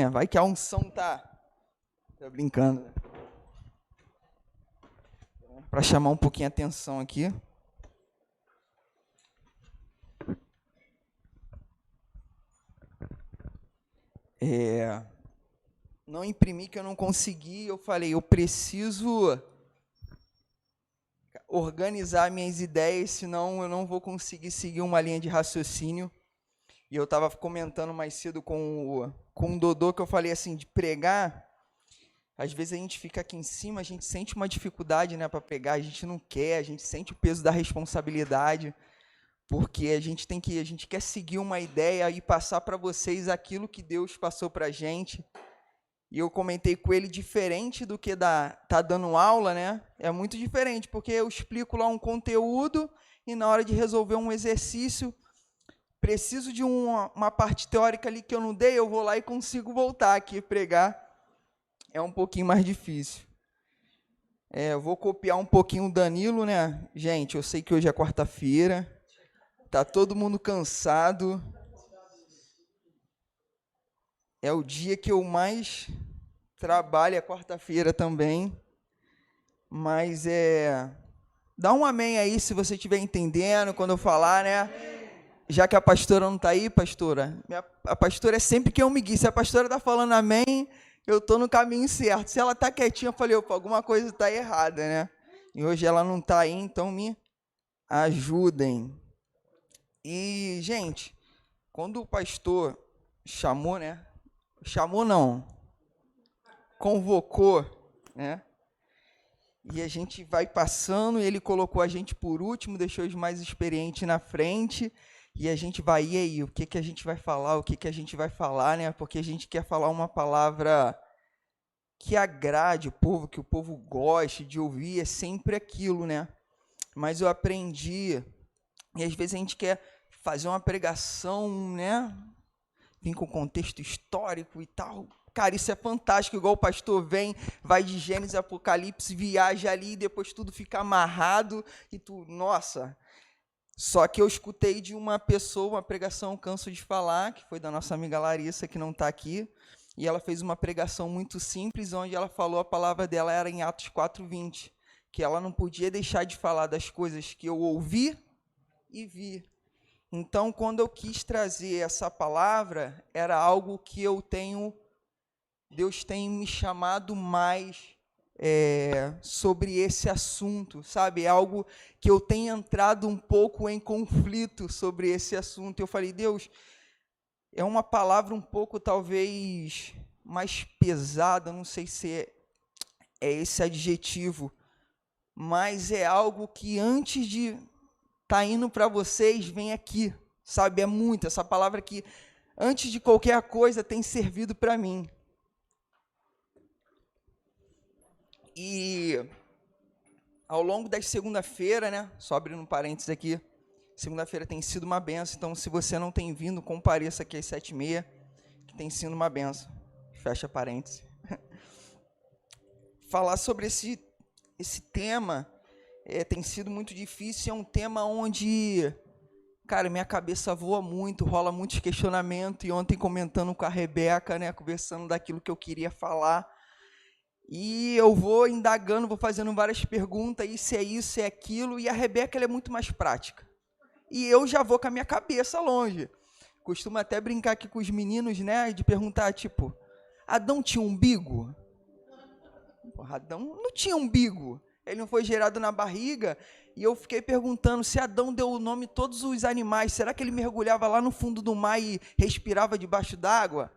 Vai que a unção tá brincando, né? Para chamar um pouquinho a atenção aqui. Não imprimi que eu não consegui, eu falei, eu preciso organizar minhas ideias, senão eu não vou conseguir seguir uma linha de raciocínio. E eu estava comentando mais cedo com o Dodô, que eu falei assim, de pregar, às vezes a gente fica aqui em cima, a gente sente uma dificuldade, né, para pregar, a gente não quer, a gente sente o peso da responsabilidade, porque a gente quer seguir uma ideia e passar para vocês aquilo que Deus passou para a gente. E eu comentei com ele, diferente do que tá dando aula, né? É muito diferente, porque eu explico lá um conteúdo e na hora de resolver um exercício, preciso de uma parte teórica ali que eu não dei, eu vou lá e consigo voltar aqui e pregar. É um pouquinho mais difícil. Eu vou copiar um pouquinho o Danilo, né? Gente, eu sei que hoje é quarta-feira, tá todo mundo cansado. É o dia que eu mais trabalho, é quarta-feira também. Mas dá um amém aí se você estiver entendendo quando eu falar, né? Já que a pastora não está aí, pastora, a pastora é sempre que eu me guio. Se a pastora está falando amém, eu estou no caminho certo. Se ela está quietinha, eu falei, opa, alguma coisa está errada, né? E hoje ela não está aí, então me ajudem. E, gente, quando o pastor chamou, né? Chamou não, convocou, né? E a gente vai passando, e ele colocou a gente por último, deixou os mais experientes na frente, e a gente vai, e aí, o que a gente vai falar, o que a gente vai falar, né? Porque a gente quer falar uma palavra que agrade o povo, que o povo goste de ouvir, é sempre aquilo, né? Mas eu aprendi, e às vezes a gente quer fazer uma pregação, né? Vir com contexto histórico e tal. Cara, isso é fantástico, igual o pastor vem, vai de Gênesis, Apocalipse, viaja ali, e depois tudo fica amarrado, e tu, nossa. Só que eu escutei de uma pessoa, uma pregação, canso de falar, que foi da nossa amiga Larissa, que não está aqui, e ela fez uma pregação muito simples, onde ela falou, a palavra dela era em Atos 4:20, que ela não podia deixar de falar das coisas que eu ouvi e vi. Então, quando eu quis trazer essa palavra, era algo que Deus tem me chamado mais sobre esse assunto, sabe? É algo que eu tenho entrado um pouco em conflito sobre esse assunto. Eu falei, Deus, é uma palavra um pouco, talvez, mais pesada, não sei se é esse adjetivo, mas é algo que antes de tá indo para vocês, vem aqui, sabe? É muito, essa palavra que, antes de qualquer coisa, tem servido para mim. E ao longo das segunda-feira, né? Só abrindo um parênteses aqui, segunda-feira tem sido uma benção, então se você não tem vindo, compareça aqui às 7h30, que tem sido uma benção. Fecha parênteses. Falar sobre esse tema tem sido muito difícil, é um tema onde, cara, minha cabeça voa muito, rola muitos questionamentos, e ontem comentando com a Rebeca, né, conversando daquilo que eu queria falar, e eu vou indagando, vou fazendo várias perguntas, isso, é aquilo, e a Rebeca ela é muito mais prática. E eu já vou com a minha cabeça longe. Costumo até brincar aqui com os meninos, né, de perguntar, tipo, Adão tinha umbigo? Porra, Adão não tinha umbigo. Ele não foi gerado na barriga, e eu fiquei perguntando se Adão deu o nome a todos os animais, será que ele mergulhava lá no fundo do mar e respirava debaixo d'água?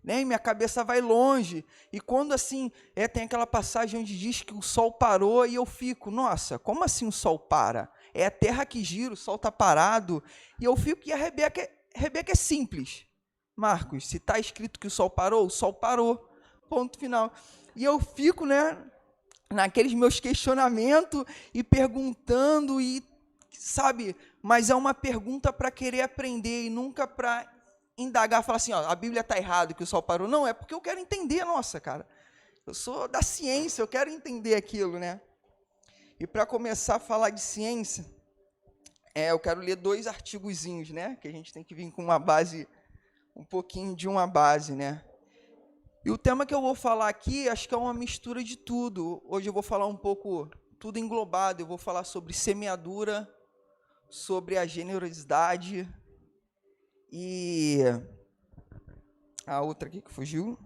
Né? E minha cabeça vai longe, e quando assim, tem aquela passagem onde diz que o sol parou, e eu fico, nossa, como assim o sol para? É a terra que gira, o sol está parado, e eu fico, e a Rebeca é simples. Marcos, se está escrito que o sol parou, ponto final. E eu fico, né, naqueles meus questionamentos e perguntando, e sabe, mas é uma pergunta para querer aprender e nunca para indagar, falar assim, ó, a Bíblia está errado que o sol parou. Não, é porque eu quero entender, nossa, cara. Eu sou da ciência, eu quero entender aquilo, né? E para começar a falar de ciência, eu quero ler 2 artigozinhos, né? Que a gente tem que vir com uma base, um pouquinho de uma base, né? E o tema que eu vou falar aqui, acho que é uma mistura de tudo. Hoje eu vou falar um pouco, tudo englobado. Eu vou falar sobre semeadura, sobre a generosidade e a outra aqui que fugiu.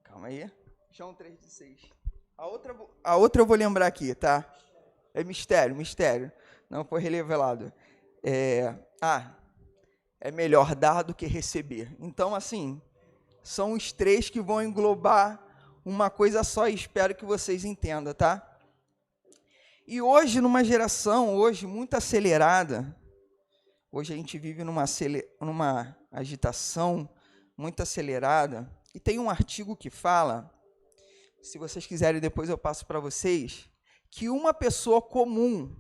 Calma aí. João 3,16. A outra eu vou lembrar aqui, tá? É mistério. Não foi revelado. É melhor dar do que receber. Então, assim, são os três que vão englobar uma coisa só e espero que vocês entendam, tá? E hoje, numa geração muito acelerada, hoje a gente vive numa agitação muito acelerada, e tem um artigo que fala, se vocês quiserem depois eu passo para vocês, que uma pessoa comum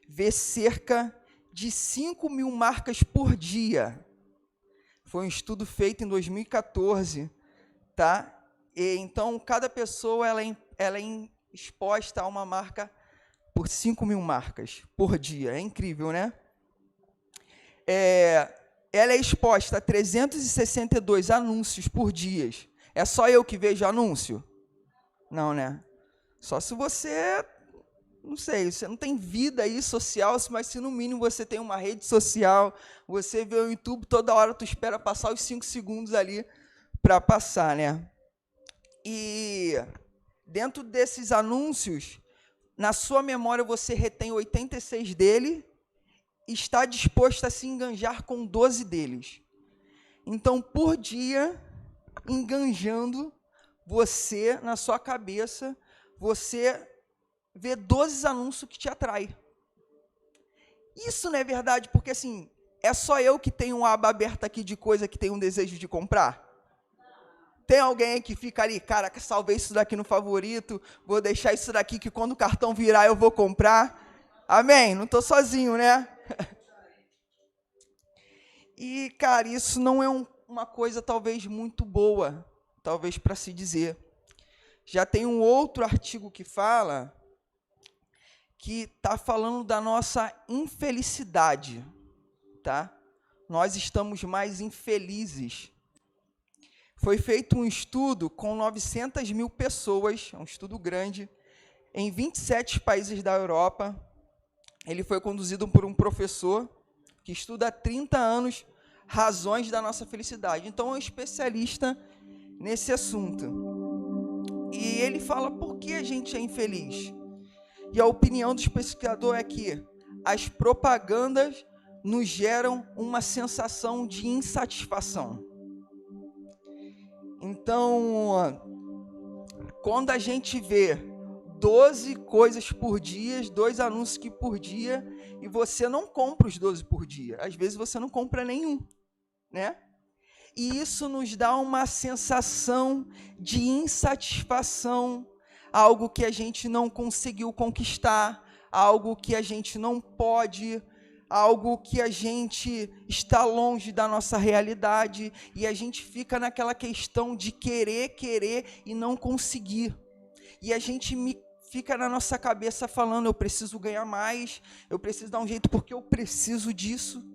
vê cerca de 5.000 marcas por dia. Foi um estudo feito em 2014, tá? E, então, cada pessoa ela é exposta a uma marca por 5.000 marcas por dia. É incrível, né? Ela é exposta a 362 anúncios por dia. É só eu que vejo anúncio? Não, né? Só se você, não sei, você não tem vida aí social, mas se no mínimo você tem uma rede social, você vê o YouTube, toda hora tu espera passar os 5 segundos ali para passar, né? E dentro desses anúncios, na sua memória você retém 86 dele e está disposto a se enganjar com 12 deles. Então, por dia, enganjando, você, na sua cabeça, você vê 12 anúncios que te atraem. Isso não é verdade, porque assim, é só eu que tenho uma aba aberta aqui de coisa que tem um desejo de comprar? Tem alguém que fica ali, cara, salvei isso daqui no favorito, vou deixar isso daqui que quando o cartão virar eu vou comprar? Amém? Não estou sozinho, né? E, cara, isso não é uma coisa talvez muito boa, talvez para se dizer. Já tem um outro artigo que fala que está falando da nossa infelicidade, tá? Nós estamos mais infelizes. Foi feito um estudo com 900.000 pessoas, um estudo grande, em 27 países da Europa. Ele foi conduzido por um professor que estuda há 30 anos razões da nossa felicidade. Então, é um especialista nesse assunto. E ele fala por que a gente é infeliz. E a opinião do pesquisador é que as propagandas nos geram uma sensação de insatisfação. Então, quando a gente vê 12 coisas por dia, 2 anúncios por dia, e você não compra os 12 por dia, às vezes você não compra nenhum, né? E isso nos dá uma sensação de insatisfação, algo que a gente não conseguiu conquistar, algo que a gente não pode, algo que a gente está longe da nossa realidade, e a gente fica naquela questão de querer e não conseguir. E a gente fica na nossa cabeça falando, eu preciso ganhar mais, eu preciso dar um jeito porque eu preciso disso.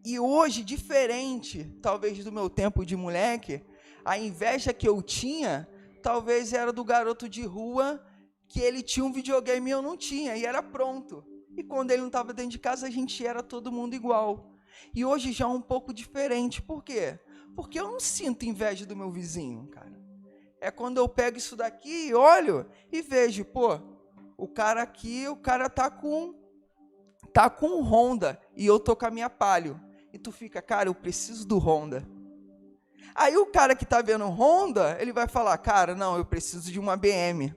E hoje, diferente, talvez do meu tempo de moleque, a inveja que eu tinha, talvez era do garoto de rua, que ele tinha um videogame e eu não tinha, e era pronto. E quando ele não estava dentro de casa, a gente era todo mundo igual. E hoje já é um pouco diferente. Por quê? Porque eu não sinto inveja do meu vizinho, cara. É quando eu pego isso daqui, olho e vejo, pô, o cara aqui, o cara tá com um Honda e eu tô com a minha Palio. E tu fica, cara, eu preciso do Honda. Aí o cara que tá vendo Honda, ele vai falar, cara, não, eu preciso de uma BM.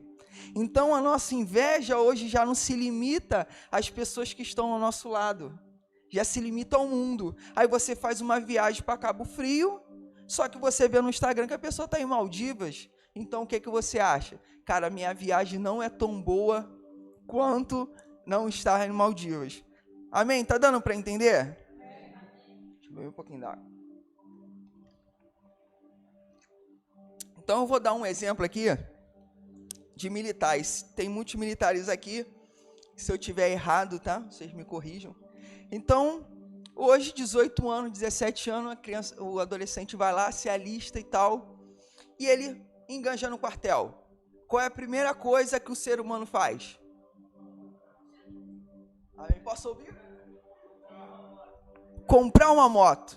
Então a nossa inveja hoje já não se limita às pessoas que estão ao nosso lado. Já se limita ao mundo. Aí você faz uma viagem para Cabo Frio, só que você vê no Instagram que a pessoa está em Maldivas. Então o que você acha? Cara, minha viagem não é tão boa quanto não estar em Maldivas. Amém? Tá dando para entender? Deixa eu beber um pouquinho d'água. Então eu vou dar um exemplo aqui de militares. Tem muitos militares aqui. Se eu tiver errado, tá? Vocês me corrijam. Então, hoje, 18 anos, 17 anos, o adolescente vai lá, se alista e tal, e ele enganja no quartel. Qual é a primeira coisa que o ser humano faz? Posso ouvir? Comprar uma moto,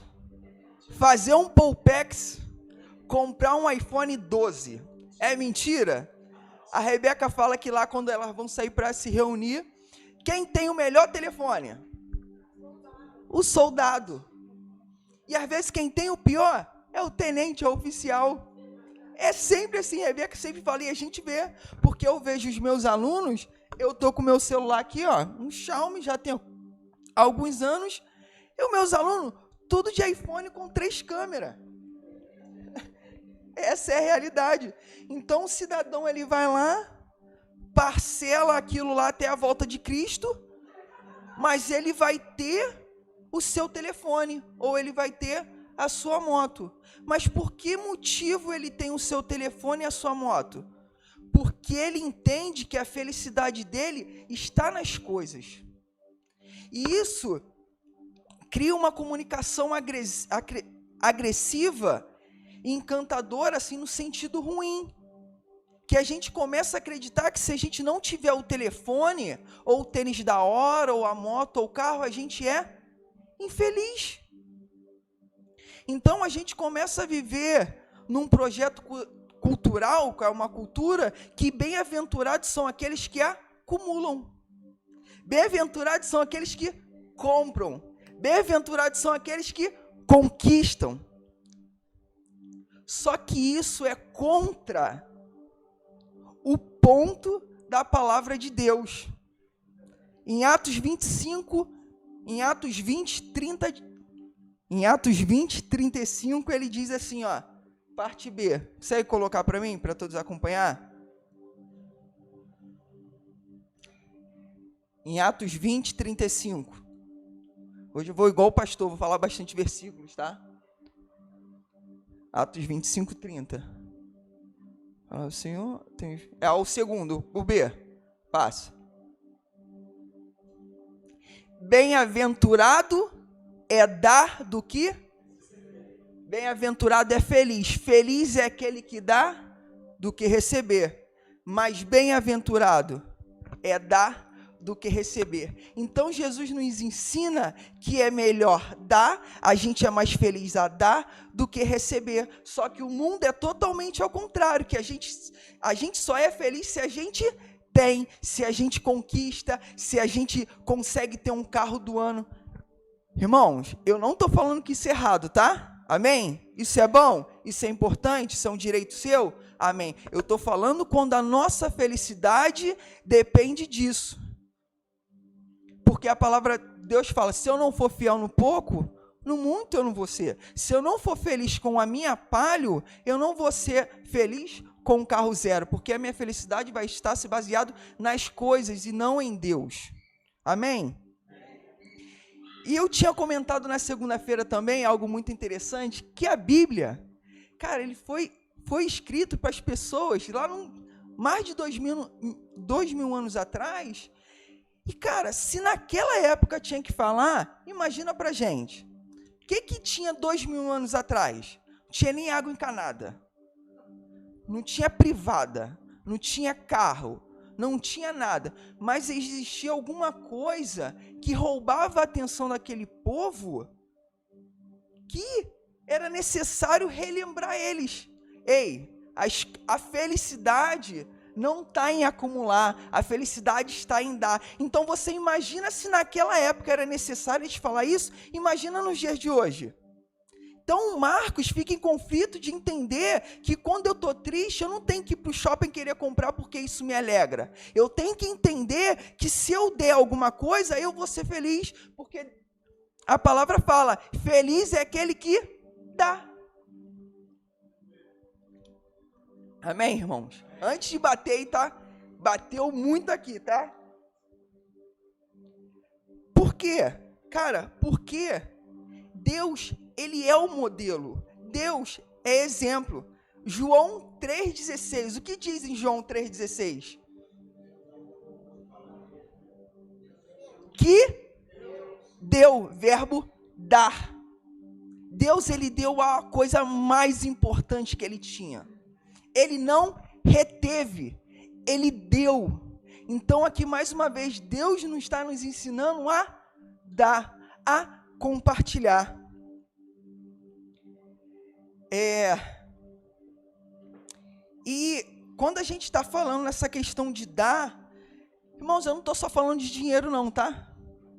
fazer um Poupex, comprar um iPhone 12. É mentira? A Rebeca fala que lá, quando elas vão sair para se reunir, quem tem o melhor telefone? O soldado. E às vezes quem tem o pior é o tenente, é o oficial. É sempre assim, a Rebeca sempre fala, e a gente vê, porque eu vejo os meus alunos, eu tô com o meu celular aqui, ó, um Xiaomi, já tem alguns anos, e os meus alunos, tudo de iPhone com 3 câmeras. Essa é a realidade. Então o cidadão, ele vai lá, parcela aquilo lá até a volta de Cristo, mas ele vai ter o seu telefone, ou ele vai ter a sua moto. Mas por que motivo ele tem o seu telefone e a sua moto? Porque ele entende que a felicidade dele está nas coisas. E isso cria uma comunicação agressiva e encantadora, assim, no sentido ruim. Que a gente começa a acreditar que se a gente não tiver o telefone, ou o tênis da hora, ou a moto, ou o carro, a gente é infeliz. Então a gente começa a viver num projeto cultural, que é uma cultura, que bem-aventurados são aqueles que acumulam. Bem-aventurados são aqueles que compram. Bem-aventurados são aqueles que conquistam. Só que isso é contra o ponto da palavra de Deus. Em Atos 25, em Atos 20, 35, ele diz assim, ó, parte B. Consegue colocar para mim, para todos acompanhar? Em Atos 20, 35. Hoje eu vou igual o pastor, vou falar bastante versículos, tá? Atos 25, 30. Ah, o Senhor tem... É o segundo, o B. Passa. Bem-aventurado é dar do que? Bem-aventurado é feliz. Feliz é aquele que dá do que receber. Mas bem-aventurado é dar do que receber. Então Jesus nos ensina que é melhor dar, a gente é mais feliz a dar do que receber. Só que o mundo é totalmente ao contrário, que a gente só é feliz se a gente tem, se a gente conquista, se a gente consegue ter um carro do ano. Irmãos, eu não estou falando que isso é errado, tá? Amém? Isso é bom? Isso é importante? Isso é um direito seu? Amém. Eu estou falando quando a nossa felicidade depende disso. Porque a palavra de Deus fala, se eu não for fiel no pouco, no muito eu não vou ser. Se eu não for feliz com a minha Palio, eu não vou ser feliz com o carro zero, porque a minha felicidade vai estar se baseado nas coisas e não em Deus. Amém? E eu tinha comentado na segunda-feira também algo muito interessante, que a Bíblia, cara, ele foi escrito para as pessoas lá mais de 2.000 anos atrás. E, cara, se naquela época tinha que falar, imagina pra gente. O que tinha 2.000 anos atrás? Não tinha nem água encanada. Não tinha privada. Não tinha carro. Não tinha nada. Mas existia alguma coisa que roubava a atenção daquele povo que era necessário relembrar eles. Ei, a felicidade não está em acumular, a felicidade está em dar. Então você imagina se naquela época era necessário te falar isso, imagina nos dias de hoje. Então Marcos fica em conflito de entender que quando eu estou triste, eu não tenho que ir para o shopping querer comprar porque isso me alegra. Eu tenho que entender que se eu der alguma coisa, eu vou ser feliz, porque a palavra fala, feliz é aquele que dá. Amém, irmãos? Antes de bater, tá? Bateu muito aqui, tá? Por quê? Cara, porque Deus, ele é o modelo. Deus é exemplo. João 3,16. O que diz em João 3,16? Que deu, verbo dar. Deus, ele deu a coisa mais importante que ele tinha. Ele não reteve, ele deu. Então aqui mais uma vez, Deus não está nos ensinando a dar, a compartilhar. E quando a gente está falando nessa questão de dar, irmãos, eu não estou só falando de dinheiro não, tá?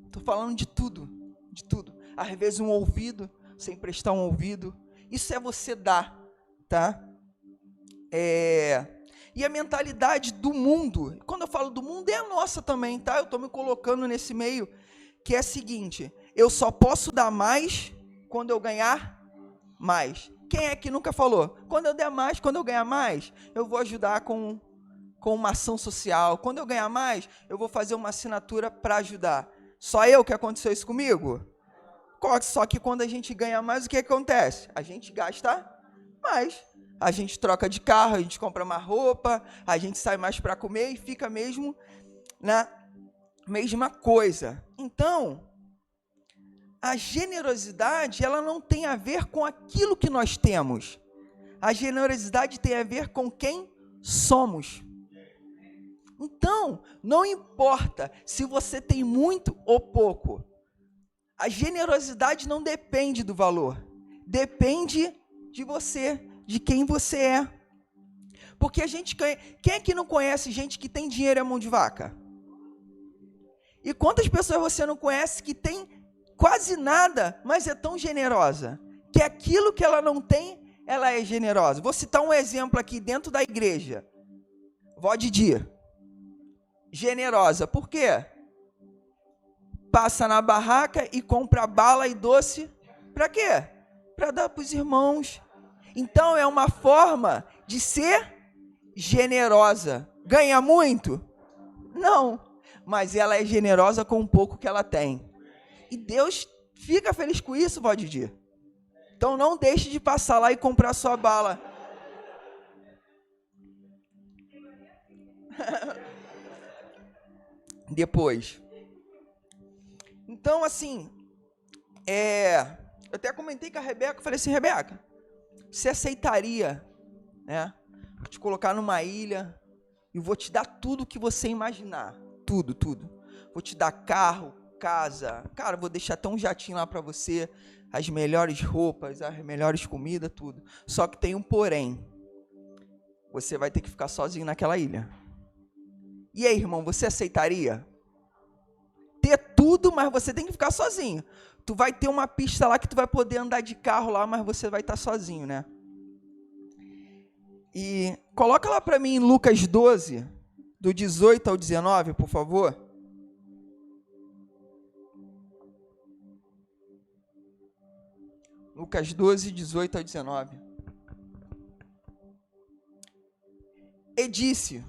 Estou falando de tudo, de tudo. Às vezes um ouvido, você emprestar um ouvido, isso é você dar, tá? E a mentalidade do mundo, quando eu falo do mundo, é a nossa também, tá? Eu estou me colocando nesse meio, que é a seguinte, eu só posso dar mais quando eu ganhar mais. Quem é que nunca falou? Quando eu der mais, quando eu ganhar mais, eu vou ajudar com uma ação social. Quando eu ganhar mais, eu vou fazer uma assinatura para ajudar. Só eu que aconteceu isso comigo? Só que quando a gente ganha mais, o que acontece? A gente gasta mais. A gente troca de carro, a gente compra mais roupa, a gente sai mais para comer e fica mesmo na mesma coisa. Então, a generosidade, ela não tem a ver com aquilo que nós temos. A generosidade tem a ver com quem somos. Então, não importa se você tem muito ou pouco. A generosidade não depende do valor. Depende de você, de quem você é. Porque quem é que não conhece gente que tem dinheiro e é mão de vaca? E quantas pessoas você não conhece que tem quase nada, mas é tão generosa, que aquilo que ela não tem, ela é generosa. Vou citar um exemplo aqui dentro da igreja. Vó Didi, generosa, por quê? Passa na barraca e compra bala e doce, para quê? Para dar para os irmãos. Então é uma forma de ser generosa. Ganha muito? Não, mas ela é generosa com o pouco que ela tem. E Deus fica feliz com isso, vó Didi. Então não deixe de passar lá e comprar sua bala. Depois. Então, assim, eu até comentei com a Rebeca, falei assim, Rebeca, você aceitaria, né, te colocar numa ilha e vou te dar tudo que você imaginar, tudo, tudo. Vou te dar carro, casa, cara, vou deixar até um jatinho lá para você, as melhores roupas, as melhores comidas, tudo. Só que tem um porém, você vai ter que ficar sozinho naquela ilha. E aí, irmão, você aceitaria? Ter tudo, mas você tem que ficar sozinho. Tu vai ter uma pista lá que tu vai poder andar de carro lá, mas você vai estar sozinho, né? E coloca lá para mim em Lucas 12, do 18 ao 19, por favor. Lucas 12, 18 ao 19. E disse,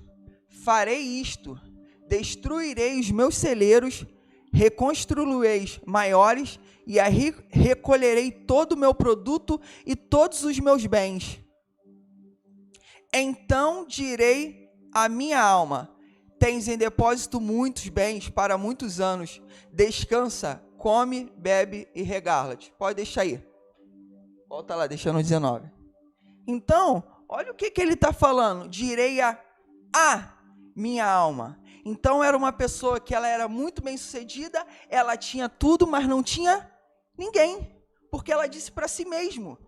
farei isto, destruirei os meus celeiros, reconstruí-los maiores e recolherei todo o meu produto e todos os meus bens. Então direi à minha alma, tens em depósito muitos bens para muitos anos, descansa, come, bebe e regala-te. Pode deixar aí. Volta lá, deixando o 19. Então, olha o que ele está falando. Direi a minha alma. Então, era uma pessoa que ela era muito bem sucedida, ela tinha tudo, mas não tinha ninguém. Porque ela disse para si mesmo,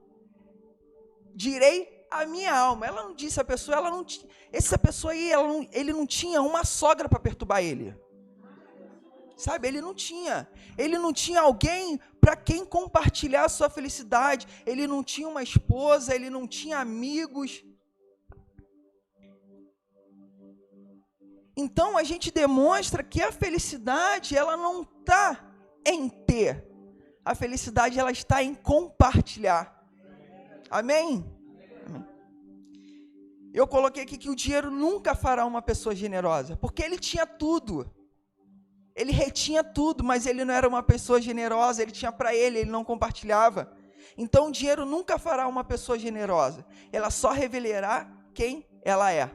direi a minha alma. Ela não disse a pessoa, essa pessoa aí, ele não tinha uma sogra para perturbar ele. Sabe, ele não tinha alguém para quem compartilhar a sua felicidade, ele não tinha uma esposa, ele não tinha amigos. Então, a gente demonstra que a felicidade, ela não está em ter, a felicidade, ela está em compartilhar. Amém? Amém. Eu coloquei aqui que o dinheiro nunca fará uma pessoa generosa, porque ele tinha tudo. Ele retinha tudo, mas ele não era uma pessoa generosa, ele tinha para ele não compartilhava. Então, o dinheiro nunca fará uma pessoa generosa. Ela só revelará quem ela é.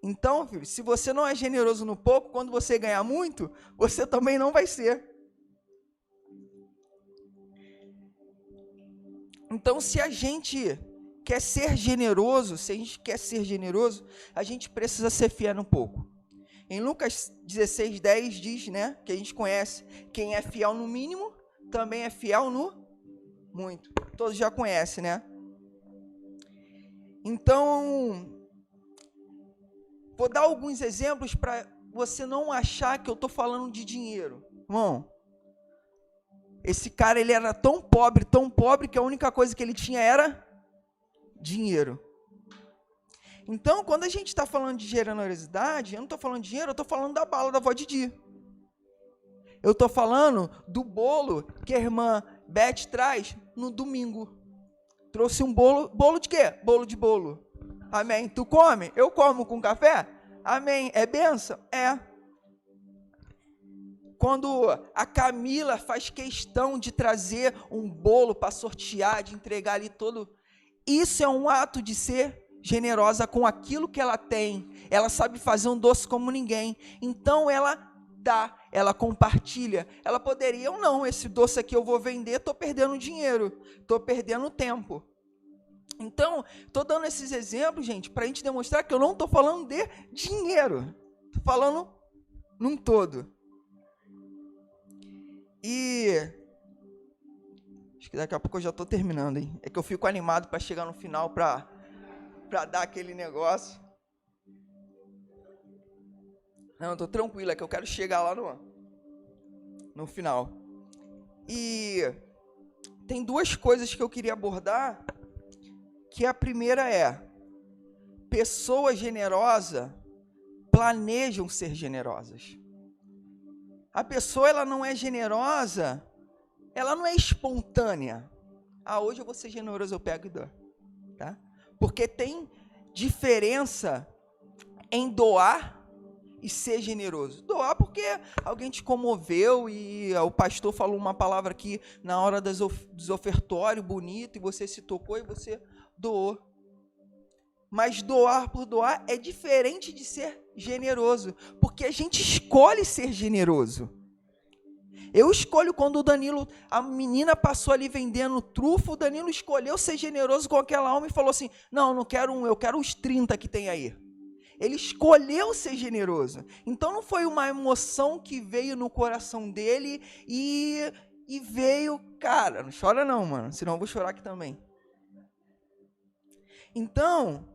Então, filho, se você não é generoso no pouco, quando você ganhar muito, você também não vai ser. Então, se a gente quer ser generoso, a gente precisa ser fiel um pouco. Em Lucas 16:10 diz, né, que a gente conhece, quem é fiel no mínimo, também é fiel no muito. Todos já conhecem, né? Então, vou dar alguns exemplos para você não achar que eu estou falando de dinheiro. Irmão, esse cara, ele era tão pobre, que a única coisa que ele tinha era dinheiro. Então, quando a gente está falando de generosidade, eu não estou falando de dinheiro, eu estou falando da bala da vó Didi. Eu estou falando do bolo que a irmã Beth traz no domingo. Trouxe um bolo. Bolo de quê? Bolo de bolo. Amém. Tu come? Eu como com café? Amém. É benção? É. Quando a Camila faz questão de trazer um bolo para sortear, de entregar ali todo, isso é um ato de ser generosa com aquilo que ela tem. Ela sabe fazer um doce como ninguém. Então ela dá, ela compartilha. Ela poderia ou não, esse doce aqui eu vou vender, estou perdendo dinheiro, estou perdendo tempo. Então, estou dando esses exemplos, gente, para a gente demonstrar que eu não estou falando de dinheiro. Estou falando num todo. E acho que daqui a pouco eu já estou terminando, hein? É que eu fico animado para chegar no final, para dar aquele negócio. Não, estou tranquilo, é que eu quero chegar lá no final. E tem duas coisas que eu queria abordar, que a primeira é, pessoas generosas planejam ser generosas. A pessoa, ela não é generosa, ela não é espontânea. Ah, hoje eu vou ser generoso, eu pego e dou. Tá? Porque tem diferença em doar e ser generoso. Doar porque alguém te comoveu e o pastor falou uma palavra aqui na hora dos ofertórios, bonito, e você se tocou e você doou. Mas doar por doar é diferente de ser generoso, porque a gente escolhe ser generoso. Eu escolho quando o Danilo, a menina passou ali vendendo trufo, o Danilo escolheu ser generoso com aquela alma e falou assim, não quero um, eu quero os 30 que tem aí. Ele escolheu ser generoso. Então não foi uma emoção que veio no coração dele e veio, cara, não chora não, mano, senão eu vou chorar aqui também. Então,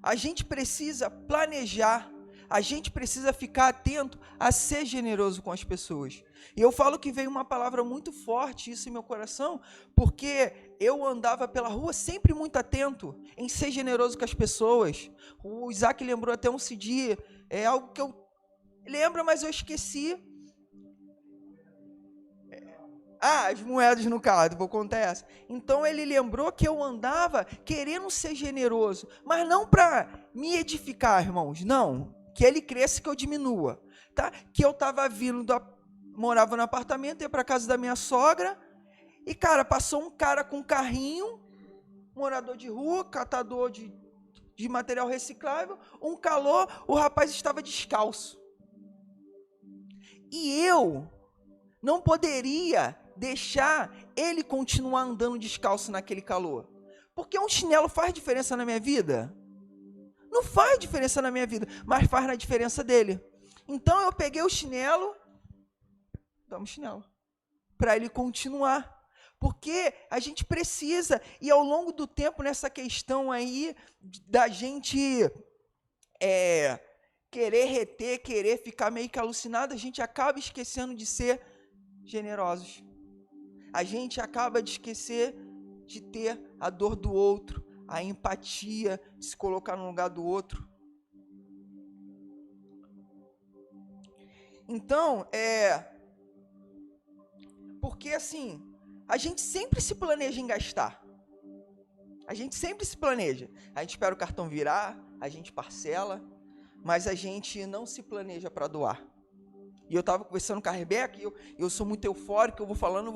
a gente precisa planejar, a gente precisa ficar atento a ser generoso com as pessoas. E eu falo que veio uma palavra muito forte, isso em meu coração, porque eu andava pela rua sempre muito atento em ser generoso com as pessoas. O Isaac lembrou até um CD, é algo que eu lembro, mas eu esqueci. As moedas no caso, vou contar essa. Então ele lembrou que eu andava querendo ser generoso, mas não para me edificar, irmãos, não, que ele cresça, que eu diminua, tá? Que eu estava morava no apartamento, ia para casa da minha sogra, e cara, passou um cara com um carrinho, morador de rua, catador de material reciclável, um calor, o rapaz estava descalço. E eu não poderia deixar ele continuar andando descalço naquele calor. Porque um chinelo faz diferença na minha vida? Não faz diferença na minha vida, mas faz na diferença dele. Então eu peguei o chinelo, para ele continuar. Porque a gente precisa, e ao longo do tempo, nessa questão aí, da gente querer reter, querer ficar meio que alucinado, a gente acaba esquecendo de ser generosos. A gente acaba de esquecer de ter a dor do outro, a empatia, de se colocar no lugar do outro. Então, porque assim, a gente sempre se planeja em gastar. A gente sempre se planeja. A gente espera o cartão virar, a gente parcela, mas a gente não se planeja para doar. E eu estava conversando com a Rebeca, e eu sou muito eufórico, eu vou falando,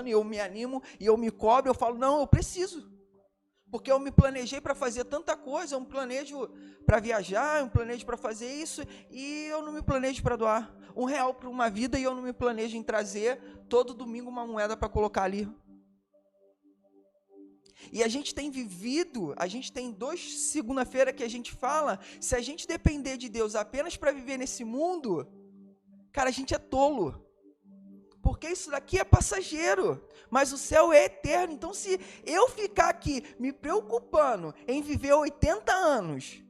e eu me animo, e eu me cobro, eu falo, não, eu preciso. Porque eu me planejei para fazer tanta coisa, eu me planejo para viajar, eu me planejo para fazer isso, e eu não me planejo para doar R$1 para uma vida, e eu não me planejo em trazer todo domingo uma moeda para colocar ali. E a gente tem vivido, a gente tem 2 segunda-feira que a gente fala, se a gente depender de Deus apenas para viver nesse mundo, cara, a gente é tolo. Porque isso daqui é passageiro, mas o céu é eterno. Então, se eu ficar aqui me preocupando em viver 80 anos,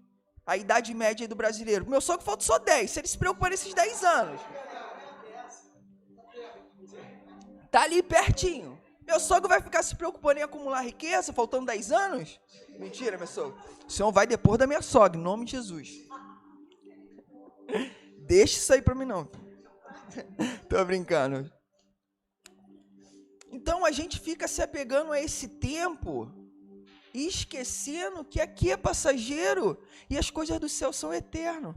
a idade média do brasileiro, meu sogro falta só 10, se ele se preocupar nesses 10 anos, tá ali pertinho. Meu sogro vai ficar se preocupando em acumular riqueza, faltando 10 anos? Mentira, meu sogro. O senhor vai depois da minha sogra, em nome de Jesus. Deixa isso aí para mim, não. Tô brincando. Então, a gente fica se apegando a esse tempo e esquecendo que aqui é passageiro e as coisas do céu são eternas.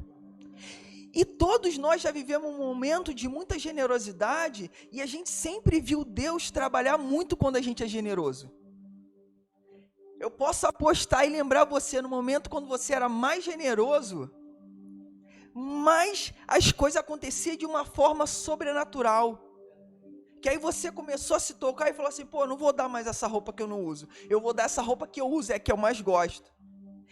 E todos nós já vivemos um momento de muita generosidade e a gente sempre viu Deus trabalhar muito quando a gente é generoso. Eu posso apostar e lembrar você no momento quando você era mais generoso, mas as coisas aconteciam de uma forma sobrenatural. Que aí você começou a se tocar e falou assim, pô, eu não vou dar mais essa roupa que eu não uso. Eu vou dar essa roupa que eu uso, é a que eu mais gosto.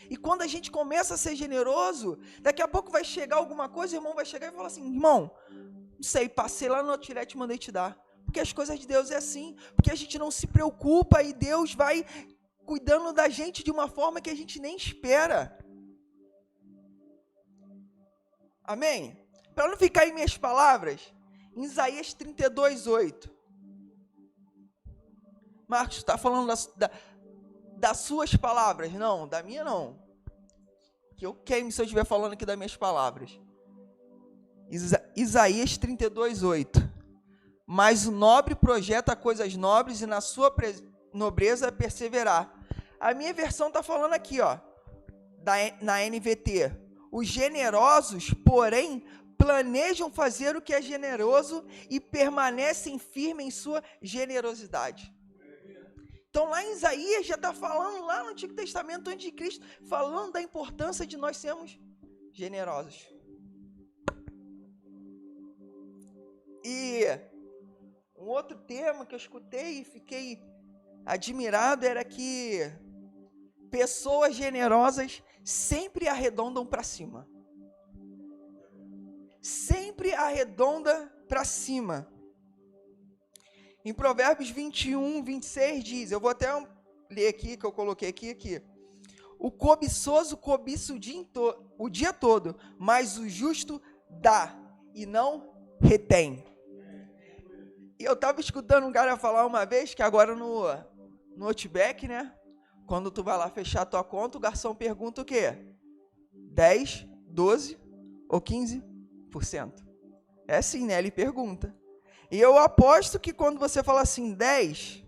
E quando a gente começa a ser generoso, daqui a pouco vai chegar alguma coisa, o irmão vai chegar e falar assim, irmão, não sei, passei lá no Outlet e mandei te dar. Porque as coisas de Deus é assim, porque a gente não se preocupa e Deus vai cuidando da gente de uma forma que a gente nem espera. Amém? Para não ficar em minhas palavras, em Isaías 32:8. Marcos, está falando das suas palavras? Não, da minha não. Que eu queime se eu estiver falando aqui das minhas palavras. Isaías 32:8. Mas o nobre projeta coisas nobres e na sua nobreza perseverar. A minha versão está falando aqui, ó, na NVT. Os generosos, porém, planejam fazer o que é generoso e permanecem firmes em sua generosidade. Então, lá em Isaías, já está falando, lá no Antigo Testamento, antes de Cristo, falando da importância de nós sermos generosos. E um outro tema que eu escutei e fiquei admirado era que pessoas generosas sempre arredondam para cima. Sempre arredonda para cima. Em Provérbios 21:26 diz, eu vou até ler aqui, que eu coloquei aqui. O cobiçoso cobiça o dia todo, mas o justo dá e não retém. E eu estava escutando um cara falar uma vez, que agora no Outback, né? Quando tu vai lá fechar a tua conta, o garçom pergunta o quê? 10, 12 ou 15%? É assim, né? Ele pergunta. E eu aposto que quando você fala assim, 10,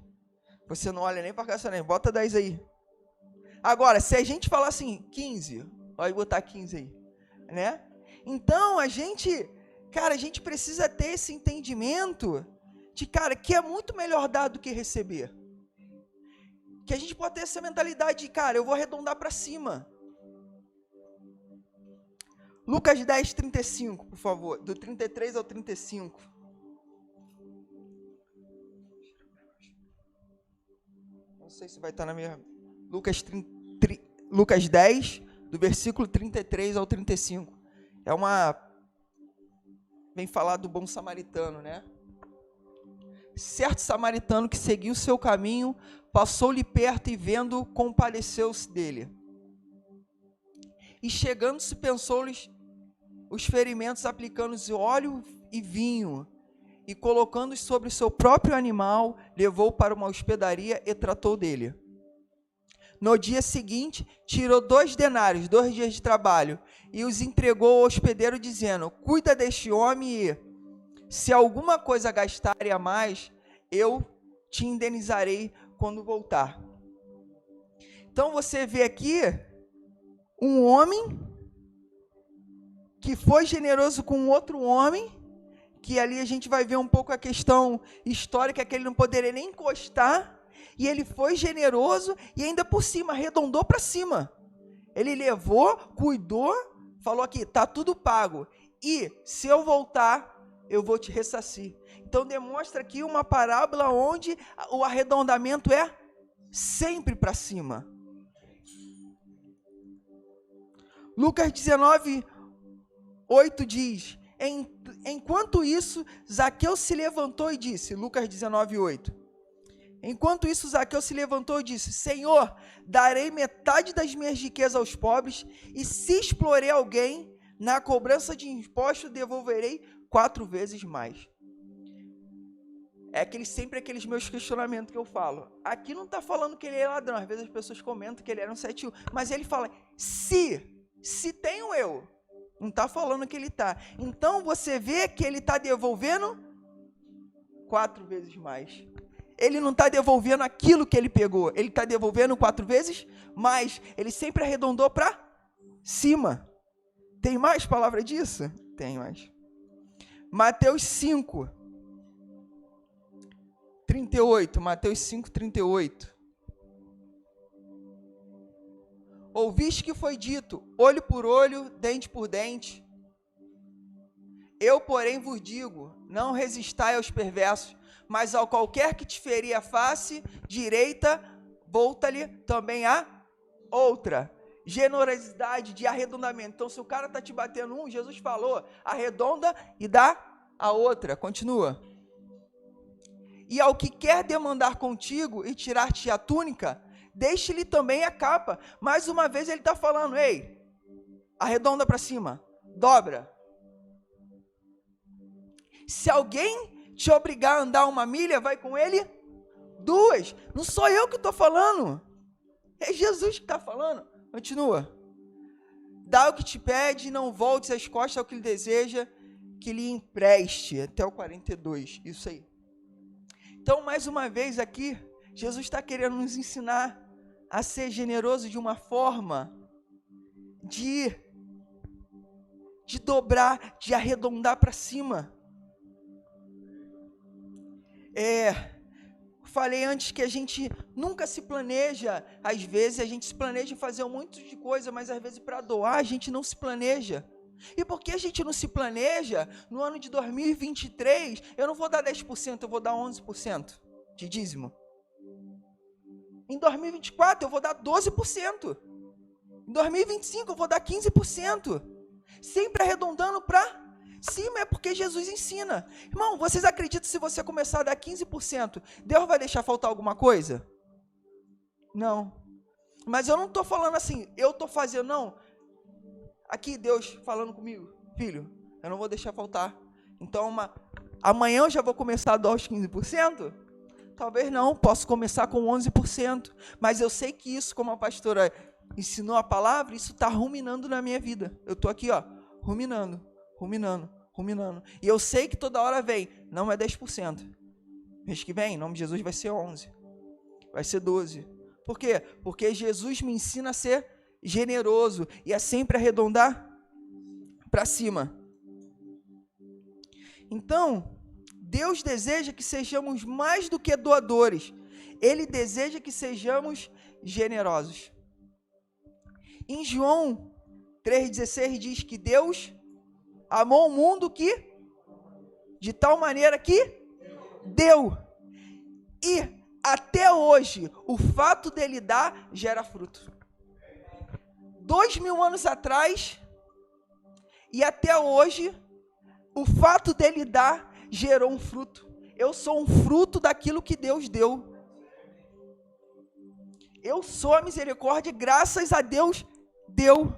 você não olha nem para a garçonete, bota 10 aí. Agora, se a gente falar assim, 15, pode botar 15 aí, né? Então, a gente precisa ter esse entendimento de, cara, que é muito melhor dar do que receber. Que a gente pode ter essa mentalidade de, cara, eu vou arredondar para cima. Lucas 10:35, por favor, do 33 ao 35. Não sei se vai estar na minha... Lucas 10, do versículo 33 ao 35. Vem falar do bom samaritano, né? Certo samaritano que seguiu seu caminho, passou-lhe perto e vendo, compadeceu-se dele. E chegando-se, pensou-lhes os ferimentos, aplicando-lhes óleo e vinho, e colocando-os sobre o seu próprio animal, levou para uma hospedaria e tratou dele. No dia seguinte, tirou 2 denários, 2 dias de trabalho, e os entregou ao hospedeiro, dizendo, cuida deste homem e, se alguma coisa gastarem a mais, eu te indenizarei quando voltar. Então, você vê aqui um homem que foi generoso com outro homem, que ali a gente vai ver um pouco a questão histórica, que ele não poderia nem encostar, e ele foi generoso e ainda por cima, arredondou para cima. Ele levou, cuidou, falou aqui, está tudo pago. E se eu voltar, eu vou te ressarcir. Então demonstra aqui uma parábola onde o arredondamento é sempre para cima. Lucas 19:8 diz: enquanto isso, Zaqueu se levantou e disse, Lucas 19:8, enquanto isso, Zaqueu se levantou e disse, Senhor, darei metade das minhas riquezas aos pobres, e se explorei alguém, na cobrança de impostos, devolverei 4 vezes mais. Sempre aqueles meus questionamentos que eu falo. Aqui não está falando que ele é ladrão, às vezes as pessoas comentam que ele era um 7-1, mas ele fala, se tenho eu, não está falando que ele está. Então você vê que ele está devolvendo 4 vezes mais. Ele não está devolvendo aquilo que ele pegou, ele está devolvendo 4 vezes mais. Ele sempre arredondou para cima. Tem mais palavra disso? Tem mais. Mateus 5:38. Mateus 5:38. Ouviste que foi dito, olho por olho, dente por dente. Eu, porém, vos digo, não resistai aos perversos, mas ao qualquer que te ferir a face direita, volta-lhe também a outra. Generosidade de arredondamento. Então, se o cara está te batendo Jesus falou, arredonda e dá a outra. Continua. E ao que quer demandar contigo e tirar-te a túnica, deixe-lhe também a capa. Mais uma vez ele está falando, ei, arredonda para cima, dobra. Se alguém te obrigar a andar 1 milha, vai com ele 2. Não sou eu que estou falando, é Jesus que está falando. Continua. Dá o que te pede, não voltes as costas ao que lhe deseja, que lhe empreste. Até o 42, isso aí. Então, mais uma vez aqui, Jesus está querendo nos ensinar a ser generoso de uma forma de dobrar, de arredondar para cima. Falei antes que a gente nunca se planeja, às vezes a gente se planeja em fazer um monte de coisa, mas às vezes para doar a gente não se planeja. E por que a gente não se planeja? No ano de 2023, eu não vou dar 10%, eu vou dar 11% de dízimo. Em 2024, eu vou dar 12%. Em 2025, eu vou dar 15%. Sempre arredondando para cima, é porque Jesus ensina. Irmão, vocês acreditam que se você começar a dar 15%, Deus vai deixar faltar alguma coisa? Não. Mas eu não estou falando assim, eu estou fazendo, não. Aqui Deus falando comigo, filho, eu não vou deixar faltar. Então, amanhã eu já vou começar a dar os 15%? Talvez não, posso começar com 11%. Mas eu sei que isso, como a pastora ensinou a palavra, isso está ruminando na minha vida. Eu estou aqui, ruminando. E eu sei que toda hora vem, não é 10%. Mês que vem, em nome de Jesus, vai ser 11%. Vai ser 12%. Por quê? Porque Jesus me ensina a ser generoso e a sempre arredondar para cima. Então, Deus deseja que sejamos mais do que doadores. Ele deseja que sejamos generosos. Em João 3,16 diz que Deus amou o mundo que, de tal maneira que deu. E até hoje, o fato dele dar gera fruto. 2000 anos atrás, e até hoje, o fato dele dar gerou um fruto. Eu sou um fruto daquilo que Deus deu. Eu sou a misericórdia, graças a Deus deu.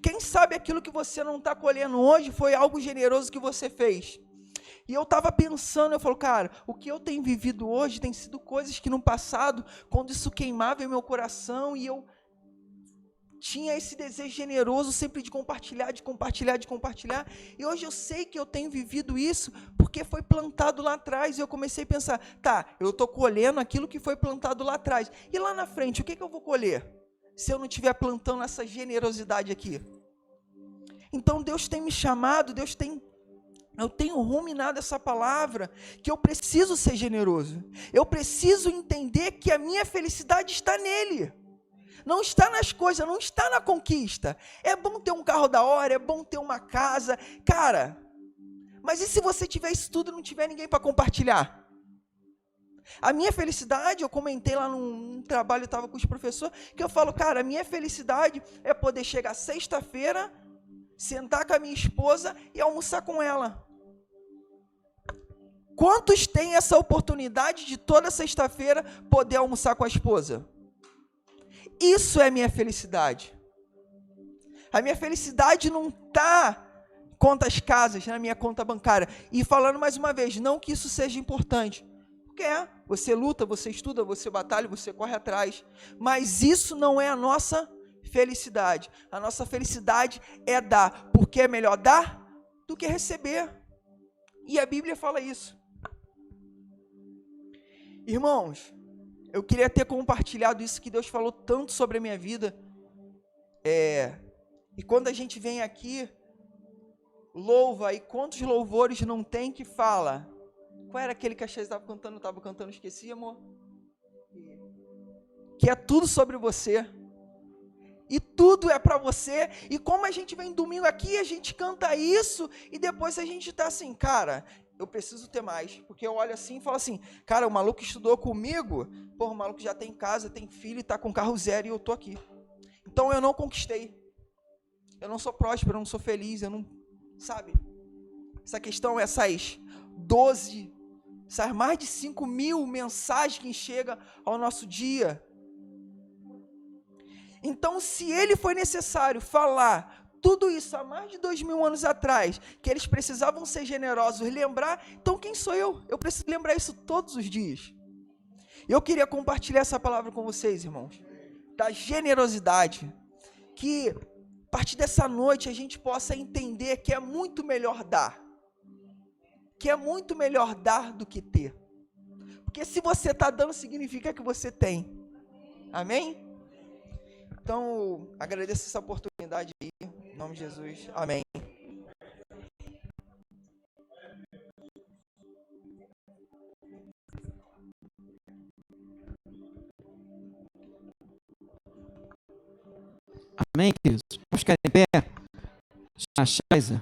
Quem sabe aquilo que você não está colhendo hoje foi algo generoso que você fez. E eu estava pensando, eu falo, cara, o que eu tenho vivido hoje tem sido coisas que no passado, quando isso queimava em meu coração e eu tinha esse desejo generoso sempre de compartilhar. E hoje eu sei que eu tenho vivido isso porque foi plantado lá atrás. E eu comecei a pensar, eu estou colhendo aquilo que foi plantado lá atrás. E lá na frente, o que eu vou colher? Se eu não estiver plantando essa generosidade aqui. Então Deus tem me chamado, eu tenho ruminado essa palavra, que eu preciso ser generoso. Eu preciso entender que a minha felicidade está nele. Não está nas coisas, não está na conquista. É bom ter um carro da hora, é bom ter uma casa. Cara, mas e se você tiver isso tudo e não tiver ninguém para compartilhar? A minha felicidade, eu comentei lá num trabalho, eu estava com os professores, que eu falo, cara, a minha felicidade é poder chegar sexta-feira, sentar com a minha esposa e almoçar com ela. Quantos têm essa oportunidade de toda sexta-feira poder almoçar com a esposa? Isso é minha felicidade. A minha felicidade não está quantas casas na minha conta bancária. E falando mais uma vez, não que isso seja importante. Porque você luta, você estuda, você batalha, você corre atrás. Mas isso não é a nossa felicidade. A nossa felicidade é dar, porque é melhor dar do que receber. E a Bíblia fala isso. Irmãos, eu queria ter compartilhado isso que Deus falou tanto sobre a minha vida. E quando a gente vem aqui, louva, e quantos louvores não tem que fala? Qual era aquele que a Chase estava cantando, esqueci, amor? Que é tudo sobre você. E tudo é para você. E como a gente vem domingo aqui, a gente canta isso, e depois a gente está assim, cara, eu preciso ter mais. Porque eu olho assim e falo assim, cara, o maluco estudou comigo, o maluco já tem casa, tem filho, está com carro zero e eu tô aqui. Então eu não conquistei. Eu não sou próspero, eu não sou feliz, eu não... Sabe? Essa questão, essas mais de 5.000 mensagens que chegam ao nosso dia. Então, se ele foi necessário falar tudo isso há mais de 2.000 anos atrás, que eles precisavam ser generosos, lembrar, então quem sou eu? Eu preciso lembrar isso todos os dias. Eu queria compartilhar essa palavra com vocês, irmãos, da generosidade, que a partir dessa noite a gente possa entender que é muito melhor dar. Que é muito melhor dar do que ter. Porque se você está dando, significa que você tem. Amém? Então, agradeço essa oportunidade aí, em nome de Jesus. Amém. Amém, queridos? Vamos ficar em pé. A Shaisa,